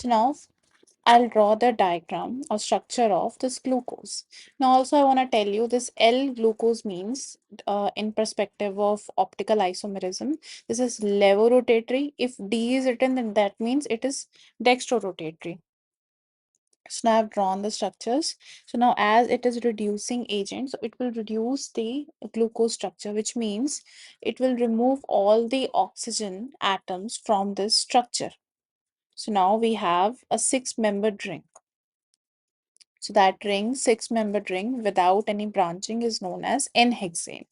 So now I'll draw the diagram or structure of this glucose. Now also I want to tell you this L-glucose means in perspective of optical isomerism, this is levorotatory. If D is written, then that means it is dextrorotatory. So now I've drawn the structures. So now as it is reducing agent, so it will reduce the glucose structure, which means it will remove all the oxygen atoms from this structure. So now we have a six-membered ring. So that ring, six-membered ring without any branching is known as N-hexane.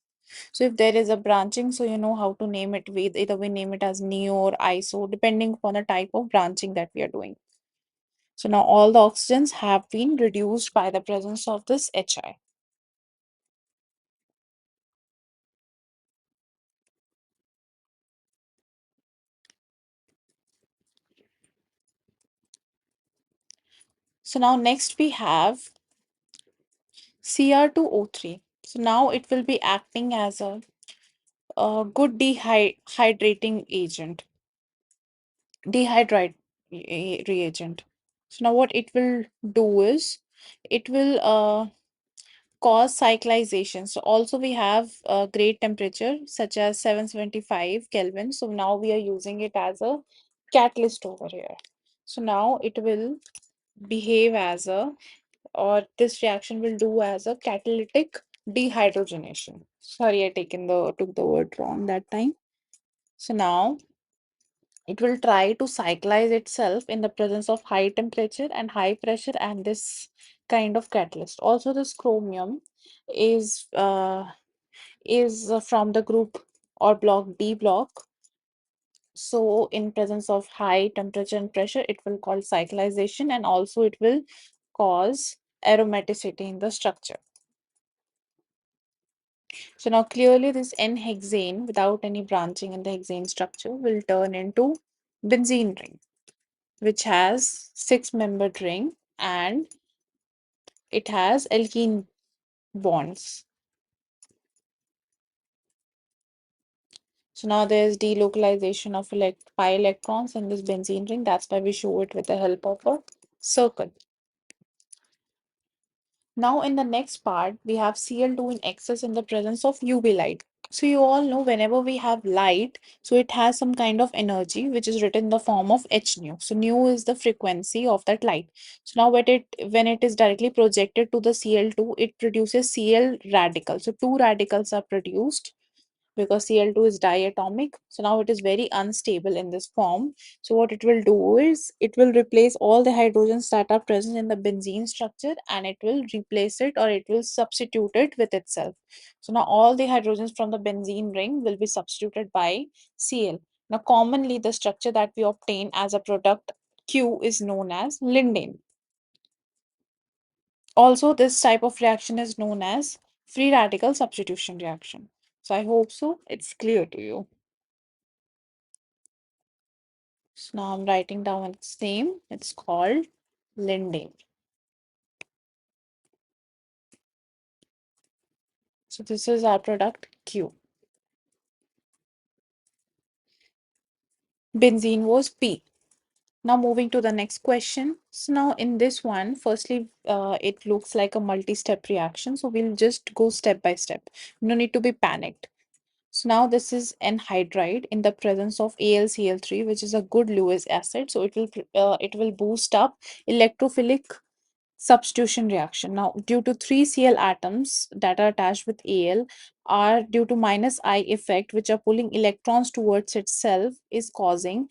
So if there is a branching, so you know how to name it with either we name it as neo or iso, depending upon the type of branching that we are doing. So now all the oxygens have been reduced by the presence of this HI. So now next we have Cr2O3. So now it will be acting as a good dehydrating agent, dehydrate reagent. So now what it will do is it will cause cyclization. So also we have a great temperature such as 775 Kelvin. So now we are using it as a catalyst over here. So now it will behave as a, or this reaction will do as a catalytic dehydrogenation. Sorry, I took the word wrong that time. So now it will try to cyclize itself in the presence of high temperature and high pressure and this kind of catalyst. Also, this chromium is from the group or block D block. So in presence of high temperature and pressure, it will cause cyclization and also it will cause aromaticity in the structure. So now clearly this N-hexane without any branching in the hexane structure will turn into benzene ring, which has six-membered ring and it has alkene bonds. So now there's delocalization of pi electrons in this benzene ring. That's why we show it with the help of a circle. Now in the next part, we have Cl2 in excess in the presence of UV light. So you all know whenever we have light, so it has some kind of energy which is written in the form of h nu. So nu is the frequency of that light. So now when it is directly projected to the Cl2, it produces Cl radical. So two radicals are produced because Cl2 is diatomic. So now it is very unstable in this form. So what it will do is it will replace all the hydrogens that are present in the benzene structure and it will replace it or it will substitute it with itself. So now all the hydrogens from the benzene ring will be substituted by Cl. Now commonly the structure that we obtain as a product Q is known as lindane. Also, this type of reaction is known as free radical substitution reaction. So I hope so it's clear to you. So now I'm writing down its name. It's called lindane. So this is our product Q. Benzene was P. Now moving to the next question. So now in this one, firstly, it looks like a multi-step reaction. So we'll just go step by step. No need to be panicked. So now this is anhydride in the presence of AlCl3, which is a good Lewis acid. So it will boost up electrophilic substitution reaction. Now, due to three Cl atoms that are attached with Al are due to minus I effect, which are pulling electrons towards itself, is causing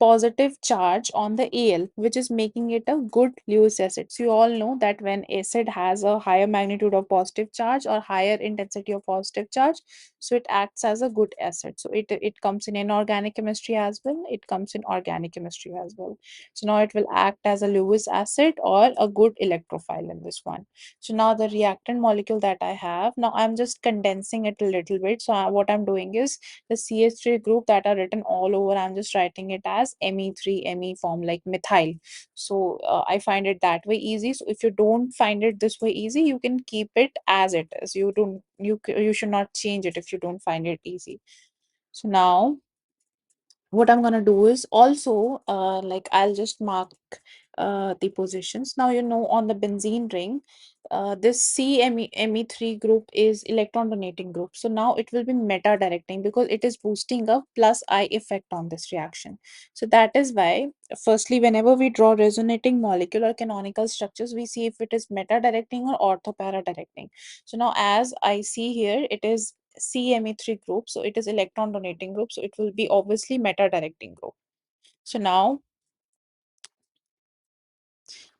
positive charge on the Al, which is making it a good Lewis acid. So you all know that when acid has a higher magnitude of positive charge or higher intensity of positive charge, so it acts as a good acid. So it comes in inorganic chemistry as well. It comes in organic chemistry as well. So now it will act as a Lewis acid or a good electrophile in this one. So now the reactant molecule that I have, now I'm just condensing it a little bit. So what I'm doing is the CH3 group that are written all over, I'm just writing it as Me3 Me form like methyl. So I find it that way easy. So if you don't find it this way easy, you can keep it as it is. You should not change it if you don't find it easy. So now what I'm gonna do is also like I'll just mark the positions. Now you know on the benzene ring, this CMe3 group is electron donating group. So now it will be meta directing because it is boosting a plus I effect on this reaction. So that is why, firstly, whenever we draw resonating molecular canonical structures, we see if it is meta directing or ortho para directing. So now as I see here, it is CMe3 group, so it is electron donating group, so it will be obviously meta directing group. So now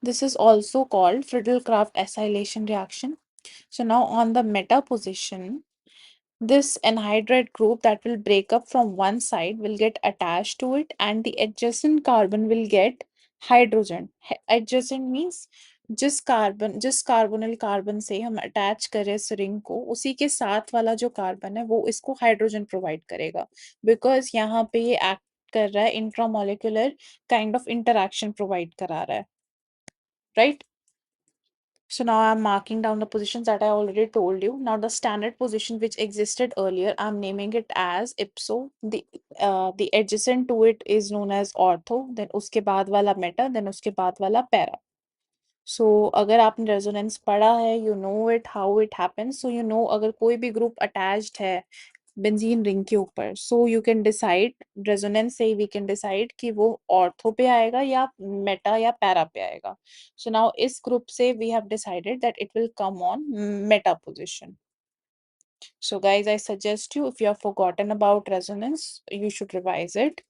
this is also called Friedel-Crafts acylation reaction. So now on the meta position, this anhydride group that will break up from one side will get attached to it, and the adjacent carbon will get hydrogen. Adjacent means जिस carbonyl carbon से हम attach करें इस ring को, उसी के साथ वाला जो कार्बन है वो इसको हाइड्रोजन प्रोवाइड करेगा, बिकॉज यहाँ पे ये एक्ट कर रहा है, intramolecular kind of interaction provide करा रहा है, right? So now I'm marking down the positions that I already told you. Now the standard position which existed earlier, I'm naming it as ipso. The adjacent to it is known as ortho. Then उसके बाद वाला meta. Then उसके बाद वाला para. So अगर आपने resonance पढ़ा है, you know it how it happens. So you know अगर कोई भी group attached है बेंजीन रिंग के ऊपर, so you can decide, resonance से वी कैन डिसाइड कि वो ऑर्थो पे आएगा या मेटा या पैरा पे आएगा. सो नाउ इस ग्रुप से we have decided that it will come on meta position. So guys, I suggest you, if you have forgotten about resonance, you should revise it.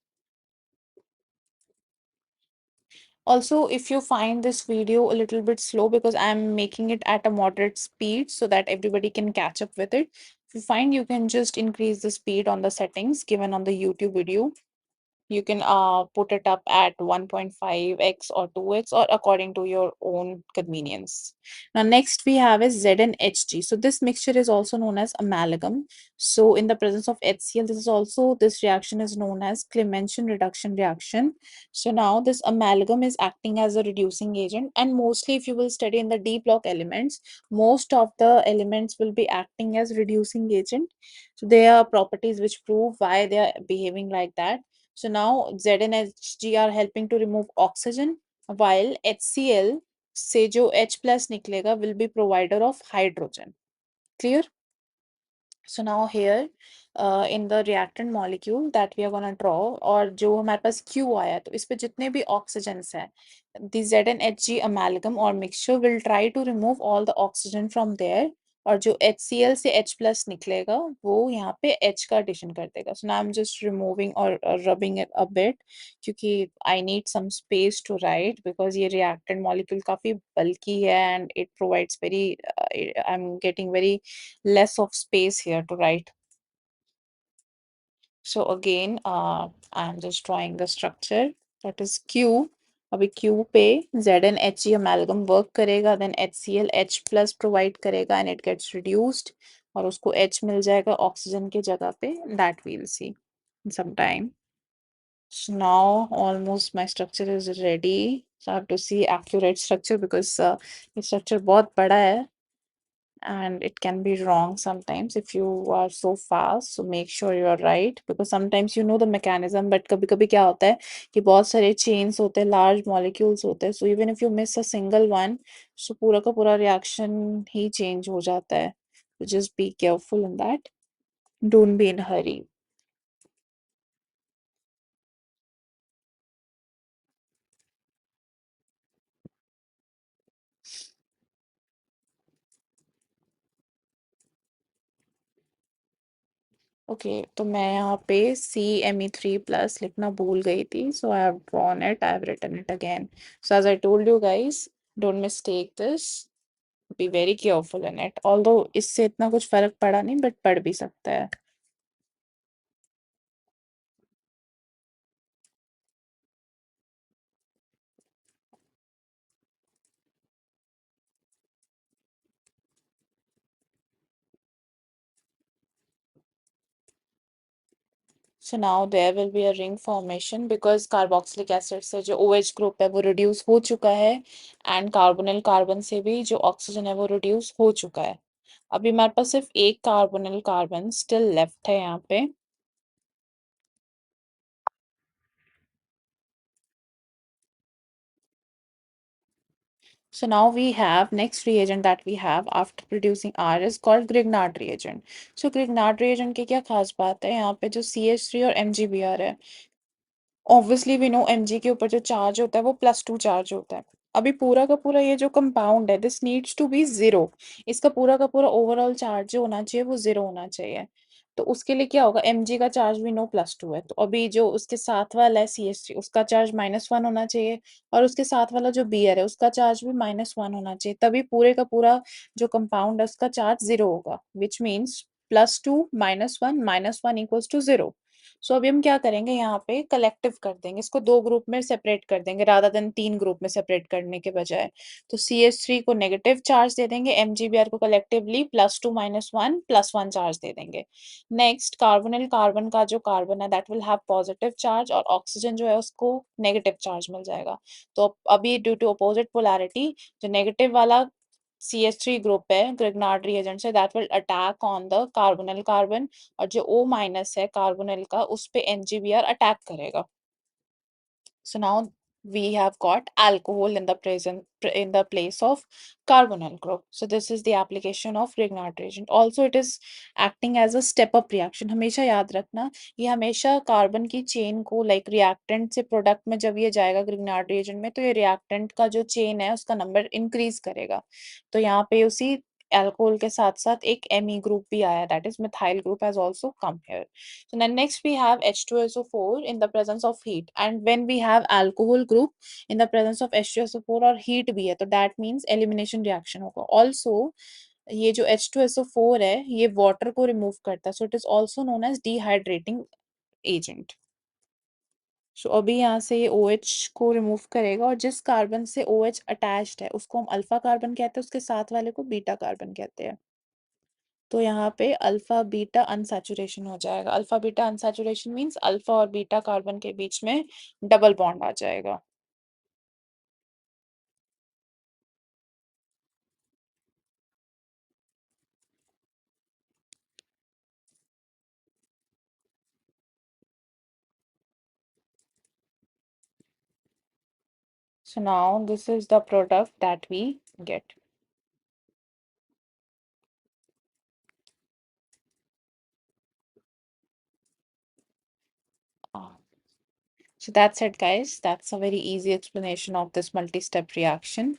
Also, if you find this video a little bit slow, because I'm making it at a moderate speed so that everybody can catch up with it. If you find, you can just increase the speed on the settings given on the YouTube video. You can put it up at 1.5x or 2x or according to your own convenience. Now next we have is ZnHg. So this mixture is also known as amalgam. So in the presence of HCl, this reaction is known as Clemmenschen reduction reaction. So now this amalgam is acting as a reducing agent, and mostly if you will study in the D block elements, most of the elements will be acting as reducing agent. So there are properties which prove why they are behaving like that. So now ZnHg are helping to remove oxygen, while HCl से जो H plus निकलेगा will be provider of hydrogen. Clear? So now here in the reactant molecule that we are gonna draw, और जो हमारे पास Q आया, तो इस पे जितने भी oxygens हैं, the ZnHg amalgam or mixture will try to remove all the oxygen from there, और जो HCl से H plus निकलेगा वो यहाँ पे H का addition कर देगा. So now I'm just removing or rubbing it a bit, क्योंकि I need some space to write, because ये reactant molecule काफी bulky है and it provides very I'm getting very less of space here to write. So again, I'm just drawing the structure, that is Q. अभी Q पे ZnHg amalgam work करेगा, then HCl H plus provide करेगा and it gets reduced, और उसको H मिल जाएगा oxygen के जगह पे. That we'll see in some time. So now almost my structure is ready. So I have to see accurate structure because ये structure बहुत बड़ा है and it can be wrong sometimes if you are so fast. So make sure you are right, because sometimes you know the mechanism, but कभी कभी क्या होता है कि बहुत सारे chains होते हैं, large molecules होते हैं, so even if you miss a single one, so पूरा का पूरा reaction ही change हो जाता है. So just be careful in that. Don't be in a hurry. Okay, तो मैं यहाँ पे CMe3 प्लस लिखना भूल गई थी, so I have drawn it, I have written it again. So as I told you guys, don't mistake this, be very careful in it. Although इससे इतना कुछ फर्क पड़ा नहीं, बट पड़ भी सकता है. So now there will be a ring formation because carboxylic acid से जो OH group है वो reduce हो चुका है, and carbonyl carbon से भी जो oxygen है वो reduce हो चुका है. अभी हमारे पास सिर्फ एक carbonyl carbon still left है यहाँ पे. So now we have next reagent that we have after producing R is called Grignard reagent. So Grignard reagent की क्या खास बात है, यहाँ पे जो CH3 और MgBr है, ऑब्वियसली वी नो Mg के ऊपर जो चार्ज होता है वो +2 चार्ज होता है। अभी पूरा का पूरा ये जो कंपाउंड है this needs to be zero, इसका पूरा का पूरा ओवरऑल चार्ज जो होना चाहिए वो जीरो होना चाहिए। तो उसके लिए क्या होगा, Mg का चार्ज भी नो +2 है, तो अभी जो उसके साथ वाला है CH3 उसका चार्ज -1 होना चाहिए, और उसके साथ वाला जो Br है उसका चार्ज भी -1 होना चाहिए, तभी पूरे का पूरा जो कंपाउंड है उसका चार्ज जीरो होगा, which means +2 -1 -1 equals to zero. So अभी हम क्या करेंगे, यहाँ पे कलेक्टिव कर देंगे, इसको दो ग्रुप में सेपरेट कर देंगे रादर देन तीन ग्रुप में सेपरेट करने के बजाय। तो CH3 को नेगेटिव चार्ज दे देंगे, MgBr को कलेक्टिवली +2 -1 +1 चार्ज दे देंगे। नेक्स्ट कार्बोनिल कार्बन का जो कार्बन है that will have positive charge, और ऑक्सीजन जो है उसको नेगेटिव चार्ज मिल जाएगा। तो अभी ड्यू टू अपोजिट पोलैरिटी जो नेगेटिव वाला CH3 ग्रुप है Grignard reagent say that will attack on the carbonyl carbon, और जो O माइनस है कार्बोनिल का उस पे NgBr अटैक करेगा। So now we have got alcohol in the present in the place of carbonyl group. So this is the application of Grignard reagent. Also it is acting as a step up reaction. हमेशा याद रखना, ये हमेशा carbon की chain को like reactant से product में जब ये जाएगा ग्रिग्नार्ड रिएजेंट में, तो ये रिएक्टेंट का जो चेन है उसका नंबर इंक्रीज करेगा। तो यहाँ पे उसी अल्कोहल के साथ साथ एक Me ग्रुप भी आया, that is methyl group has also come here. So then next we have H2SO4 in the presence of heat, and when we have alcohol group in the presence of H2SO4 और heat भी है तो that means elimination reaction होगा। Also ये जो H2SO4 है ये water को remove करता है, so it is also known as dehydrating agent। so अभी यहाँ से ये OH को रिमूव करेगा, और जिस कार्बन से OH अटैच्ड है उसको हम अल्फा कार्बन कहते हैं, उसके साथ वाले को बीटा कार्बन कहते हैं। तो यहाँ पे अल्फा बीटा अनसैचुरेशन हो जाएगा। Alpha beta unsaturation means alpha और बीटा कार्बन के बीच में डबल बॉन्ड आ जाएगा। So now this is the product that we get. Ah, so that's it, guys. That's a very easy explanation of this multi-step reaction.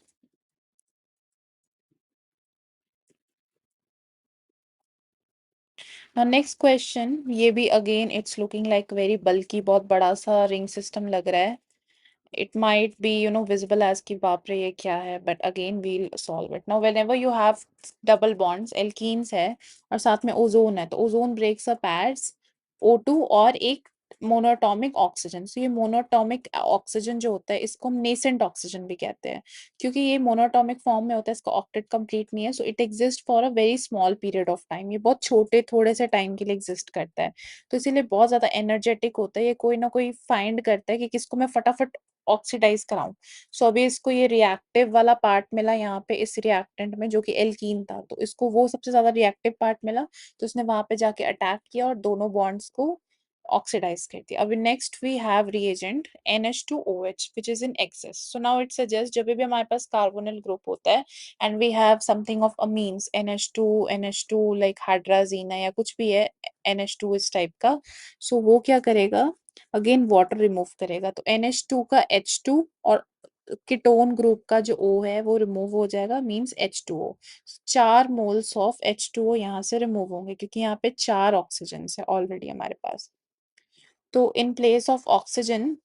Now next question, ये भी again it's looking like very bulky, बहुत बड़ा सा ring system लग रहा है। It might be visible as कि बाप रे ये क्या है, but again we'll solve it. Now whenever you have double bonds, alkenes है और साथ में ओजोन है, तो ozone breaks up as O2 और एक मोनोटॉमिक ऑक्सीजन। सो ये मोनोटॉमिक ऑक्सीजन जो होता है इसको हम नेसेंट ऑक्सीजन भी कहते हैं, क्योंकि ये मोनोटॉमिक फॉर्म में होता है, इसका ऑक्टेट कंप्लीट नहीं है, so it exist for a very small period of time, ये बहुत छोटे थोड़े से टाइम के लिए एग्जिस्ट करता है, तो इसीलिए बहुत ज्यादा एनर्जेटिक होता है। ये कोई ना कोई फाइंड करता है कि किसको मैं फटाफट ऑक्सीडाइज कराऊं। सो अभी इसको ये रिएक्टिव वाला पार्ट मिला यहाँ पे इस रिएक्टेंट में जो कि एल्कीन था, तो इसको वो सबसे ज्यादा रिएक्टिव पार्ट मिला, तो उसने वहां पे जाके अटैक किया और दोनों बॉन्ड्स को ऑक्सीडाइज कर दिया। अभी next we have reagent NH2OH which is in excess. So now it suggests जब भी हमारे पास कार्बोनिल ग्रुप होता है and we have something of amines NH2 NH2 like हाइड्राजीना या कुछ भी है NH2 इस टाइप का, सो वो क्या करेगा, अगेन वाटर रिमूव करेगा, तो NH2 का H2 और कीटोन ग्रुप का जो O है वो रिमूव हो जाएगा, means H2O। 4 moles of H2O यहाँ से रिमूव होंगे क्योंकि यहाँ पे 4 ऑक्सीजन है ऑलरेडी हमारे पास। तो in place of oxygen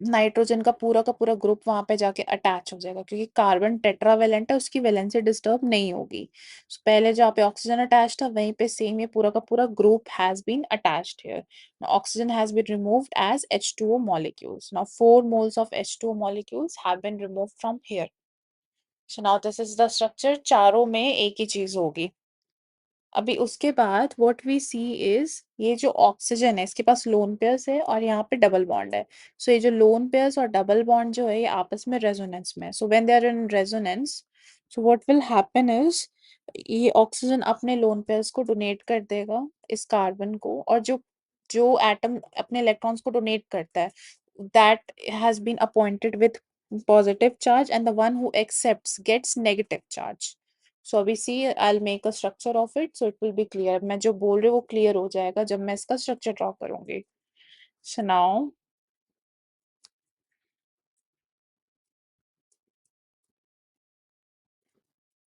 nitrogen का पूरा ग्रुप वहां पे जाके अटैच हो जाएगा, क्योंकि कार्बन टेट्रावेलेंट है उसकी वैलेंसी डिस्टर्ब नहीं होगी। So, पहले जहाँ पे ऑक्सीजन अटैच था वहीं पे सेम ये पूरा का पूरा group has been attached here. Oxygen has been removed as H2O molecules. Now 4 moles of H2O molecules have been removed from here. So now this is the structure, चारों में एक ही चीज होगी। अभी उसके बाद व्हाट वी सी इज ये जो ऑक्सीजन है इसके पास लोन पेयर्स है और यहाँ पे डबल बॉन्ड है। सो ये जो लोन पेयर्स और डबल बॉन्ड जो है ये आपस में रेजोनेंस में है। So when they are in resonance, so what will happen is ये ऑक्सीजन अपने लोन पेयर्स को डोनेट कर देगा इस कार्बन को, और जो जो एटम अपने इलेक्ट्रॉन्स को डोनेट करता है that has been appointed with positive charge and the one who accepts gets negative charge. So अभी see I'll make a structure of it so it will be clear. मैं जो बोल रही हूँ वो clear हो जाएगा जब मैं इसका structure draw करूँगी. So now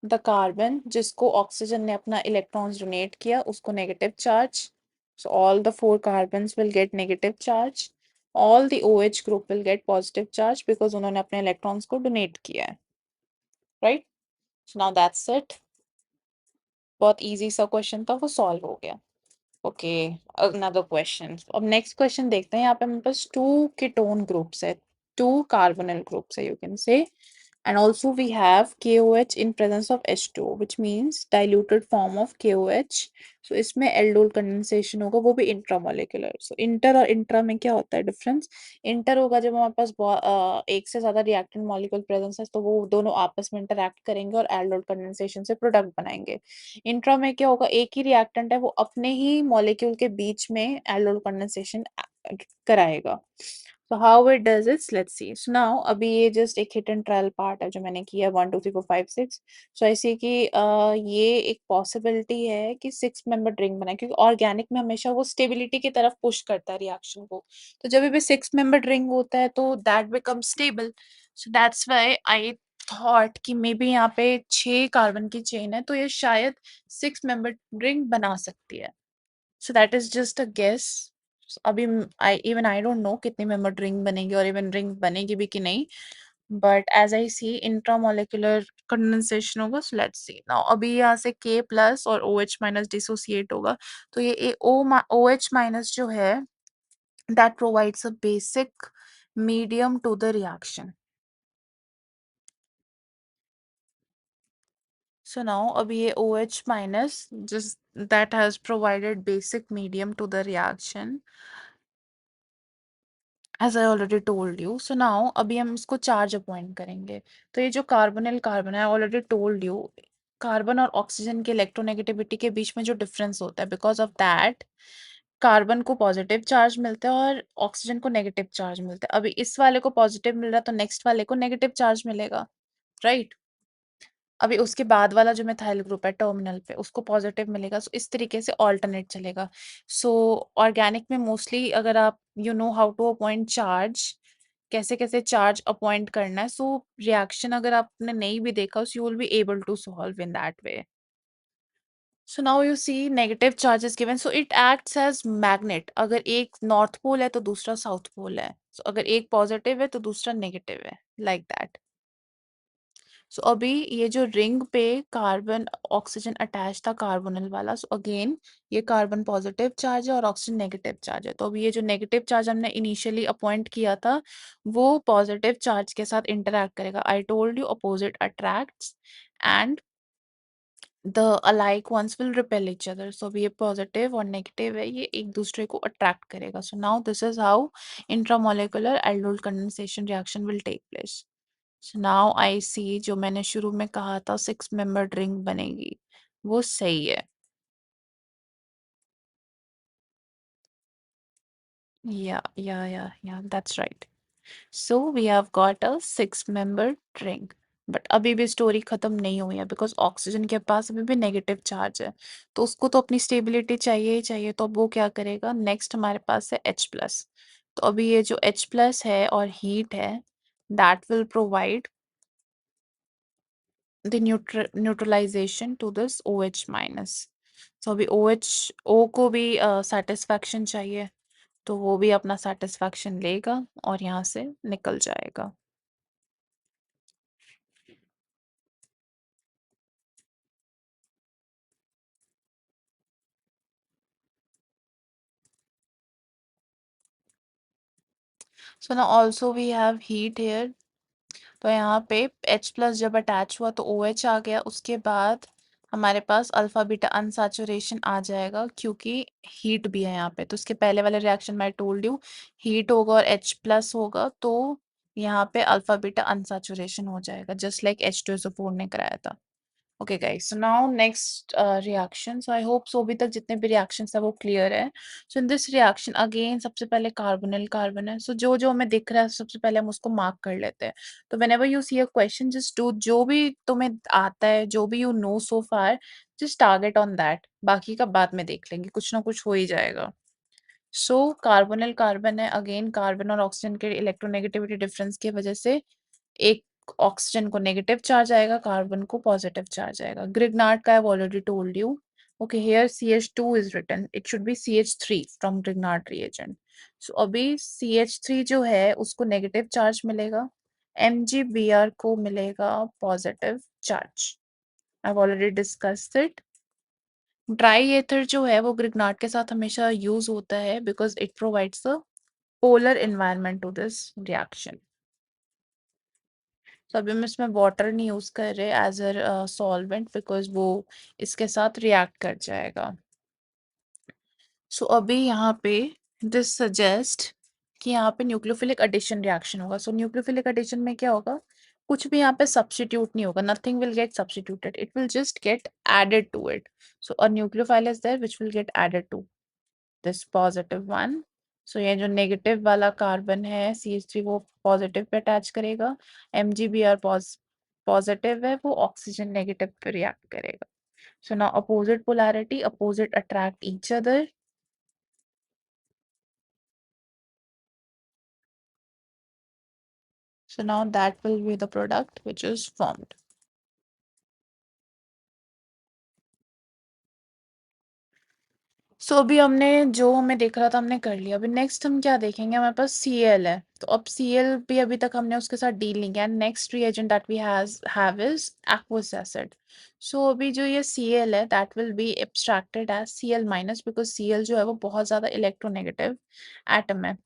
the carbon जिसको oxygen ने अपना electrons donate किया उसको negative charge. So all the 4 carbons will get negative charge. All the OH group will get positive charge because उन्होंने अपने electrons को donate किया है. Right? So now that's it. बहुत easy सा question था वो solve हो गया. Okay, another question. अब next question देखते हैं. यहाँ पे हमारे पास 2 ketone groups है, 2 carbonyl groups है, you can say. And also we have KOH in presence of H2O, which means diluted form of KOH. So इसमें aldol condensation होगा, वो भी intramolecular. So inter और intra में क्या होता है difference? Inter होगा जब हमारे पास एक से ज़्यादा reactant molecule presence है, तो वो दोनों आपस में interact करेंगे और aldol condensation से product बनाएंगे. इंट्रा में क्या होगा, एक ही रिएक्टेंट है वो अपने ही मॉलिक्यूल के बीच में एल्डोल कंडेंसेशन कराएगा. So how it does it, let's see. So now अभी ये just एक hit and trial part है जो मैंने किया 1 2 3 4 5 6. So I see कि ये एक possibility है कि 6 member ring बनाए क्योंकि ऑर्गेनिक में हमेशा वो स्टेबिलिटी की तरफ पुश करता है रिएक्शन को. तो जब भी 6 member ring होता है तो that becomes stable. So that's why I thought कि मे बी यहाँ पे 6 कार्बन की चेन है तो ये शायद 6 मेंबर रिंग बना सकती है. So that is just a guess. अभी आई डोंट नो कितनी मेंबर रिंग बनेगी और इवन रिंग बनेगी भी कि नहीं, but as I see intramolecular condensation होगा. So let's see now. अभी यहाँ से K प्लस और OH माइनस डिसोसिएट होगा तो ये OH माइनस जो है that provides a basic medium to the reaction. So now अभी ये OH minus just that has provided basic medium to the reaction as I already told you. So now अभी हम इसको चार्ज अपॉइंट करेंगे. तो ये जो कार्बोनिल कार्बन है, I already told you, carbon और ऑक्सीजन की इलेक्ट्रोनेगेटिविटी के बीच में जो डिफरेंस होता है बिकॉज ऑफ दैट कार्बन को पॉजिटिव चार्ज मिलता है और ऑक्सीजन को नेगेटिव चार्ज मिलता है. अभी इस वाले को पॉजिटिव मिल रहा है तो नेक्स्ट वाले को नेगेटिव चार्ज मिलेगा, राइट? अभी उसके बाद वाला जो मिथाइल ग्रुप है टर्मिनल पे उसको पॉजिटिव मिलेगा. सो इस तरीके से ऑल्टरनेट चलेगा. सो ऑर्गेनिक में मोस्टली अगर आप you know how to appoint charge, कैसे कैसे चार्ज अपॉइंट करना है, सो रिएक्शन अगर आपने नहीं भी देखा so you will be able to solve in that way. So now you see negative charge is given. So it acts as magnet. अगर एक नॉर्थ पोल है तो दूसरा साउथ पोल है. सो अगर एक पॉजिटिव है तो दूसरा नेगेटिव है, लाइक दैट. सो अभी ये जो रिंग पे कार्बन ऑक्सीजन अटैच था कार्बोनिल वाला, सो अगेन ये कार्बन पॉजिटिव चार्ज है और ऑक्सीजन नेगेटिव चार्ज है. तो अभी ये जो नेगेटिव चार्ज हमने इनिशियली अपॉइंट किया था वो पॉजिटिव चार्ज के साथ इंटरैक्ट करेगा. I told you opposite attracts and the alike ones will repel each other. So अभी ये पॉजिटिव और नेगेटिव है, ये एक दूसरे को अट्रैक्ट करेगा. So now this is how intramolecular aldol condensation reaction will take place. So now I see जो मैंने शुरू में कहा था 6 membered ring बनेगी वो सही है. Yeah, that's right. So we have got a 6 membered ring. But अभी भी स्टोरी खत्म नहीं हुई है बिकॉज ऑक्सीजन के पास अभी भी नेगेटिव चार्ज है तो उसको तो अपनी स्टेबिलिटी चाहिए ही चाहिए. तो अब वो क्या करेगा, नेक्स्ट हमारे पास है H प्लस. तो अभी ये जो H प्लस है और हीट है that will provide the neutralization to this OH minus. So अभी OHO को भी satisfaction चाहिए तो वो भी अपना satisfaction लेगा और यहाँ से निकल जाएगा. So now also we have heat here. तो यहाँ पे H प्लस जब अटैच हुआ तो OH आ गया. उसके बाद हमारे पास अल्फा बीटा अनसैचुरेशन आ जाएगा क्योंकि हीट भी है यहाँ पे. तो उसके पहले वाले रिएक्शन में आई टोल्ड यू हीट होगा और H प्लस होगा तो यहाँ पे अल्फा बीटा अनसैचुरेशन हो जाएगा जस्ट लाइक H2SO4 ने कराया था. Okay guys, so now next reaction. So I hope so अभी तक जितने भी रिएक्शंस है वो क्लियर है। सो इन दिस रिएक्शन अगेन सबसे पहले कार्बोनिल कार्बन है। सो जो जो हमें दिख रहा है सबसे पहले हम उसको मार्क कर लेते हैं। तो whenever you see a question, just do जो भी तुम्हें आता है, जो भी you know so far, just target on that. बाकी का बाद में देख लेंगे, कुछ ना कुछ हो ही जाएगा। सो कार्बोनिल कार्बन है। अगेन कार्बन और ऑक्सीजन के इलेक्ट्रोनेगेटिविटी डिफरेंस की वजह से एक ऑक्सीजन को नेगेटिव चार्ज आएगा, कार्बन को पॉजिटिव चार्ज आएगा। ग्रिग्नार्ड का I already told you. Okay, here CH2 is written, it should be CH3 from Grignard reagent. So अभी CH3 जो है उसको नेगेटिव चार्ज मिलेगा, MgBr को मिलेगा positive charge. I already discussed it. Dry ether जो है वो ग्रिग्नार्ड के साथ हमेशा यूज होता है because it provides a polar environment to this reaction. तो अभी हम इसमें वाटर नहीं यूज कर रहे एज अ सॉल्वेंट बिकॉज वो इसके साथ रिएक्ट कर जाएगा। सो अभी यहाँ पे दिस सजेस्ट कि यहाँ पे न्यूक्लियोफिलिक एडिशन रिएक्शन होगा। सो न्यूक्लियोफिलिक एडिशन में क्या होगा, कुछ भी यहाँ पे सब्स्टिट्यूट नहीं होगा, nothing will get substituted, it will just get added to it. So a nucleophile is there which will get added to this positive one. So ये जो नेगेटिव वाला कार्बन है CH3 वो पॉजिटिव पे अटैच करेगा, MgBr positive है, वो oxygen negative पे react करेगा। So now opposite polarity, opposite attract each other. So now that will be the product which is formed. अभी हमने जो हमें देख रहा था हमने कर लिया। अभी नेक्स्ट हम क्या देखेंगे, हमारे पास Cl है। तो अब Cl भी अभी तक हमने उसके साथ डील नहीं किया। Next reagent that we have is aqueous acid. अभी जो ये Cl है that will be abstracted as Cl minus because Cl जो है वो बहुत ज्यादा इलेक्ट्रोनेगेटिव एटम है।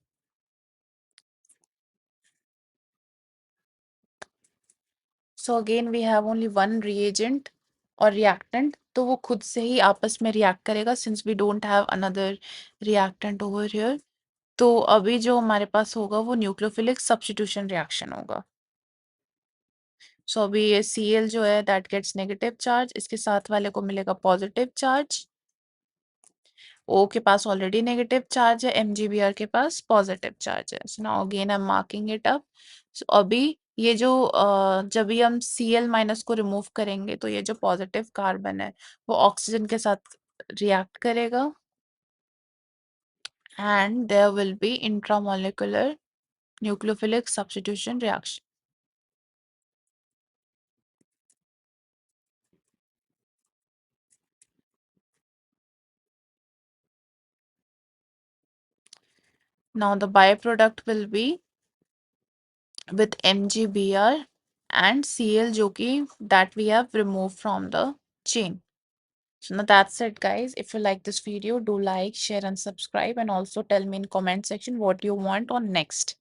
So again we have only one reagent और रिएक्टेंट, तो वो खुद से ही आपस में रिएक्ट करेगा since we don't have another reactant over here. तो अभी जो हमारे पास होगा वो न्यूक्लियोफिलिक सब्स्टिट्यूशन रिएक्शन होगा। अभी ये Cl जो है दैट गेट्स नेगेटिव चार्ज, इसके साथ वाले को मिलेगा पॉजिटिव चार्ज। O के पास ऑलरेडी नेगेटिव चार्ज है, MgBr के पास पॉजिटिव चार्ज है। So now again I am marking it up. अभी ये जो जब भी हम Cl माइनस को रिमूव करेंगे तो ये जो पॉजिटिव कार्बन है वो ऑक्सीजन के साथ रिएक्ट करेगा and there will be intramolecular nucleophilic substitution reaction. Now the byproduct will be with MgBr and Cl जो कि that we have removed from the chain. So now that's it guys. If you like this video, do like, share and subscribe, and also tell me in comment section what you want on next.